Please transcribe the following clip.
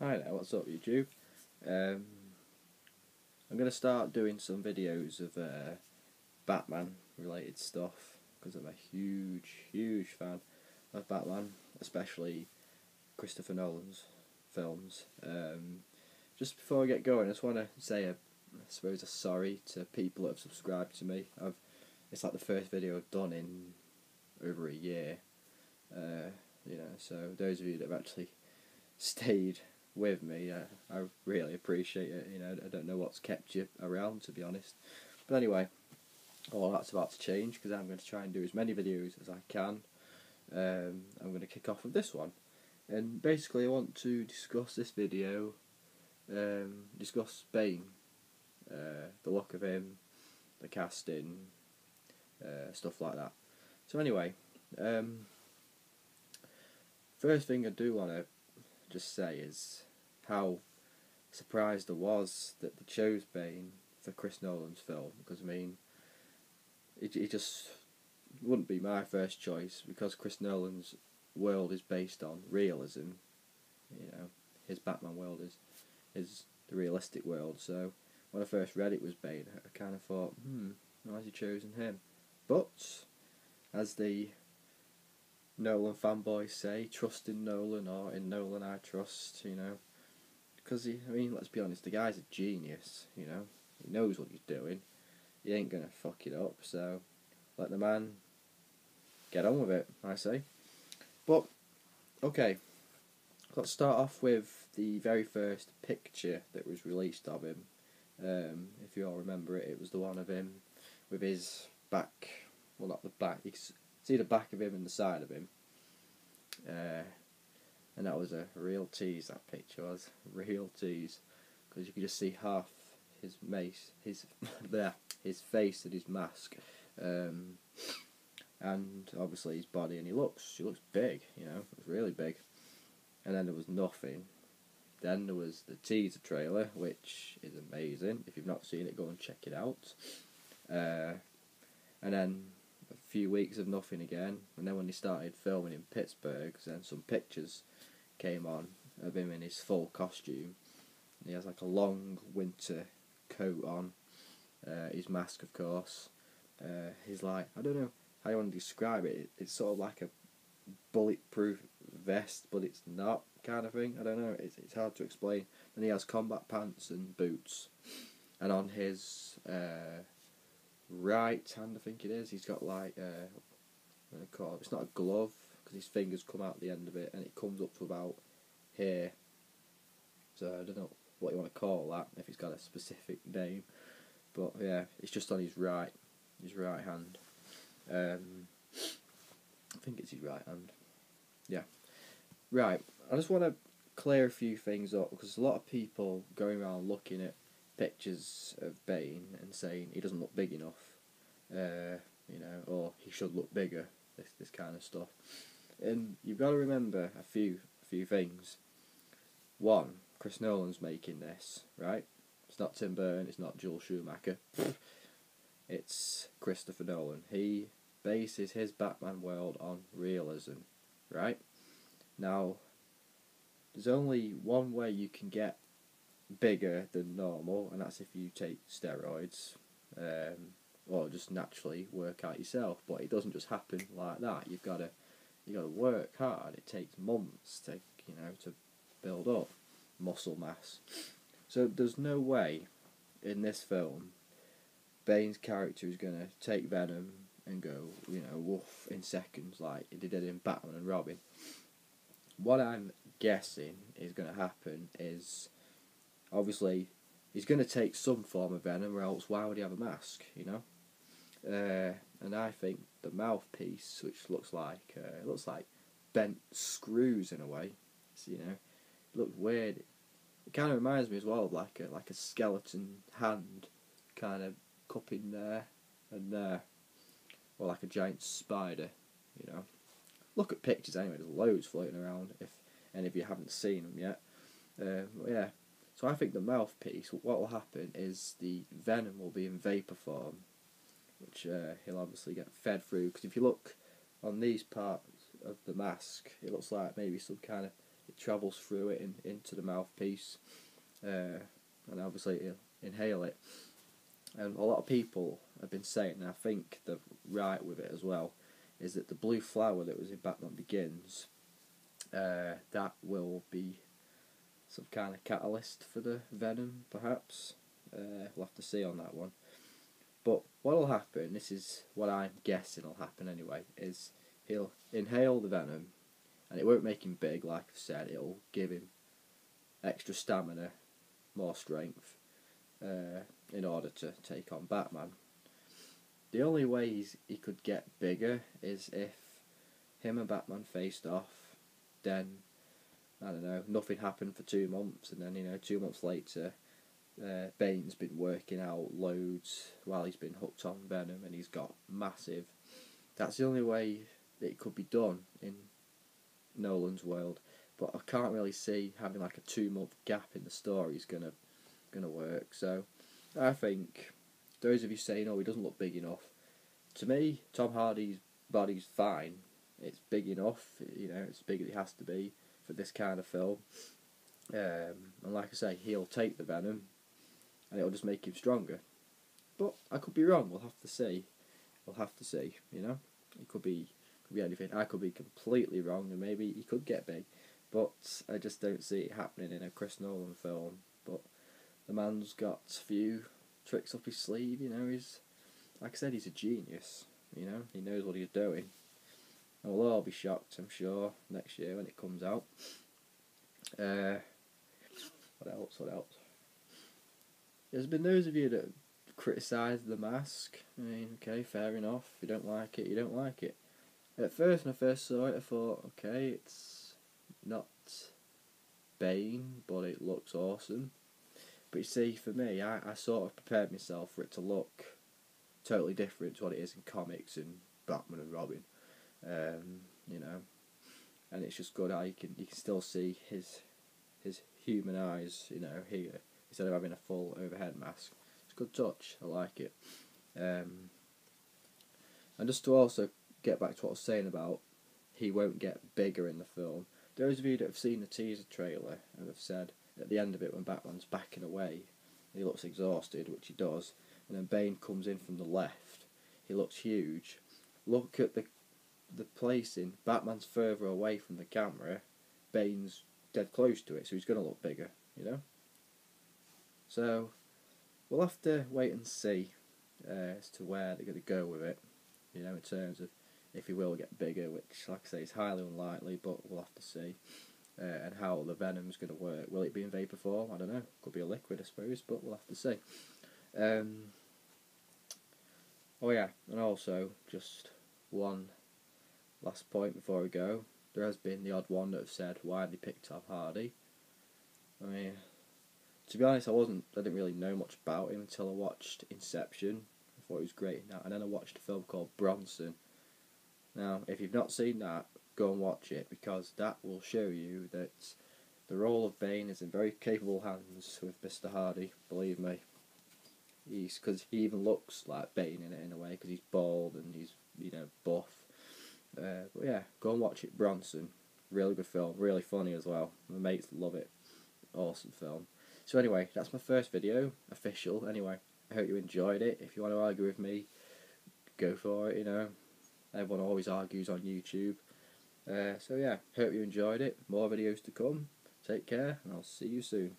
Hi there, what's up YouTube? I'm going to start doing some videos of Batman related stuff because I'm a huge fan of Batman, especially Christopher Nolan's films. Just before I get going, I just want to say I suppose a sorry to people that have subscribed to me. It's like the first video I've done in over a year. So those of you that have actually stayed with me, I really appreciate it. I don't know what's kept you around, to be honest. But anyway, all that's about to change because I'm going to try and do as many videos as I can. I'm going to kick off with this one, and basically I want to discuss this video, discuss Bane, the look of him, the casting, stuff like that. So anyway, first thing I do want to just say is how surprised I was that they chose Bane for Chris Nolan's film, because I mean it just wouldn't be my first choice, because Chris Nolan's world is based on realism. His Batman world is the realistic world. So when I first read it was Bane, I kind of thought, why has he chosen him? But as the Nolan fanboys say, trust in Nolan, or in Nolan I trust, because let's be honest, the guy's a genius, he knows what he's doing, he ain't gonna fuck it up, so let the man get on with it, I say. But, okay, let's start off with the very first picture that was released of him. If you all remember it, it was the one of him with his back, well, not the back, you can see the back of him and the side of him, and that was a real tease. That picture was a real tease, because you could just see half his his face and his mask, and obviously his body, and he looks big, it was really big. And then there was nothing. Then there was the teaser trailer, which is amazing. If you've not seen it, go and check it out. And then a few weeks of nothing again, and then when they started filming in Pittsburgh, then some pictures came on of him in his full costume. He has like a long winter coat on, his mask, of course. He's like, I don't know how you want to describe it. It's sort of like a bulletproof vest, but it's not, kind of thing. I don't know. It's hard to explain. And he has combat pants and boots, and on his right hand, I think it is, he's got like what do I call it? It's not a glove, because his fingers come out the end of it, and it comes up to about here. So I don't know what you want to call that, if it's got a specific name, but yeah, it's just on his right hand. I think it's his right hand. Yeah. Right. I just want to clear a few things up, because a lot of people going around looking at pictures of Bane and saying he doesn't look big enough, or he should look bigger, this kind of stuff. And you've got to remember a few things. One, Chris Nolan's making this, right? It's not Tim Burton, it's not Joel Schumacher. It's Christopher Nolan. He bases his Batman world on realism, right? Now, there's only one way you can get bigger than normal, and that's if you take steroids, or just naturally work out yourself. But it doesn't just happen like that. You've got to work hard. It takes months to build up muscle mass. So there's no way in this film Bane's character is going to take Venom and go, woof, in seconds like he did in Batman and Robin. What I'm guessing is going to happen is, obviously, he's going to take some form of venom, or else why would he have a mask, And I think the mouthpiece, which looks like bent screws in a way, it looks weird. It kind of reminds me as well of like a skeleton hand, kind of cupping there and there, or like a giant spider, Look at pictures anyway, there's loads floating around if any of you haven't seen them yet. Yeah, so I think the mouthpiece, what will happen is the venom will be in vapour form, which he'll obviously get fed through, because if you look on these parts of the mask, it looks like maybe some kind of it travels through it into the mouthpiece, and obviously he'll inhale it. And a lot of people have been saying, and I think they're right with it as well, is that the blue flower that was in Batman Begins, that will be some kind of catalyst for the venom, perhaps. We'll have to see on that one. But what'll happen, this is what I'm guessing will happen anyway, is he'll inhale the venom, and it won't make him big, like I've said, it'll give him extra stamina, more strength, in order to take on Batman. The only way he could get bigger is if him and Batman faced off, then, I don't know, nothing happened for 2 months, and then, 2 months later, Bane's been working out loads while he's been hooked on venom, and he's got massive. That's the only way it could be done in Nolan's world, but I can't really see having like a 2-month gap in the story is gonna work. So I think those of you saying, oh, he doesn't look big enough, to me, Tom Hardy's body's fine. It's big enough, it's big as it has to be for this kind of film. And like I say, he'll take the venom, and it'll just make him stronger. But I could be wrong. We'll have to see. It could be anything. I could be completely wrong, and maybe he could get big. But I just don't see it happening in a Chris Nolan film. But the man's got a few tricks up his sleeve. He's, like I said, he's a genius. He knows what he's doing. And we'll all be shocked, I'm sure, next year when it comes out. What else? There's been those of you that criticise The Mask. I mean, okay, fair enough. If you don't like it, you don't like it. At first, when I first saw it, I thought, okay, it's not Bane, but it looks awesome. But you see, for me, I sort of prepared myself for it to look totally different to what it is in comics and Batman and Robin. And it's just good how you can still see his human eyes, here, instead of having a full overhead mask. It's a good touch. I like it. And just to also get back to what I was saying about he won't get bigger in the film. Those of you that have seen the teaser trailer and have said at the end of it when Batman's backing away, he looks exhausted, which he does, and then Bane comes in from the left, he looks huge. Look at the placing. Batman's further away from the camera, Bane's dead close to it, so he's going to look bigger, So we'll have to wait and see as to where they're going to go with it, in terms of if he will get bigger, which, like I say, is highly unlikely, but we'll have to see. And how the venom's going to work. Will it be in vapor form? I don't know. Could be a liquid, I suppose, but we'll have to see. Oh yeah, and also, just one last point before we go. There has been the odd one that have said why they picked Tom Hardy. I mean, to be honest, I didn't really know much about him until I watched Inception. I thought he was great in that, and then I watched a film called Bronson. Now, if you've not seen that, go and watch it, because that will show you that the role of Bane is in very capable hands with Mr. Hardy, believe me. Because he even looks like Bane in it in a way, because he's bald and he's, buff. But yeah, go and watch it, Bronson. Really good film, really funny as well. My mates love it. Awesome film. So anyway, that's my first video, official. Anyway, I hope you enjoyed it. If you want to argue with me, go for it, Everyone always argues on YouTube. So yeah, hope you enjoyed it. More videos to come. Take care, and I'll see you soon.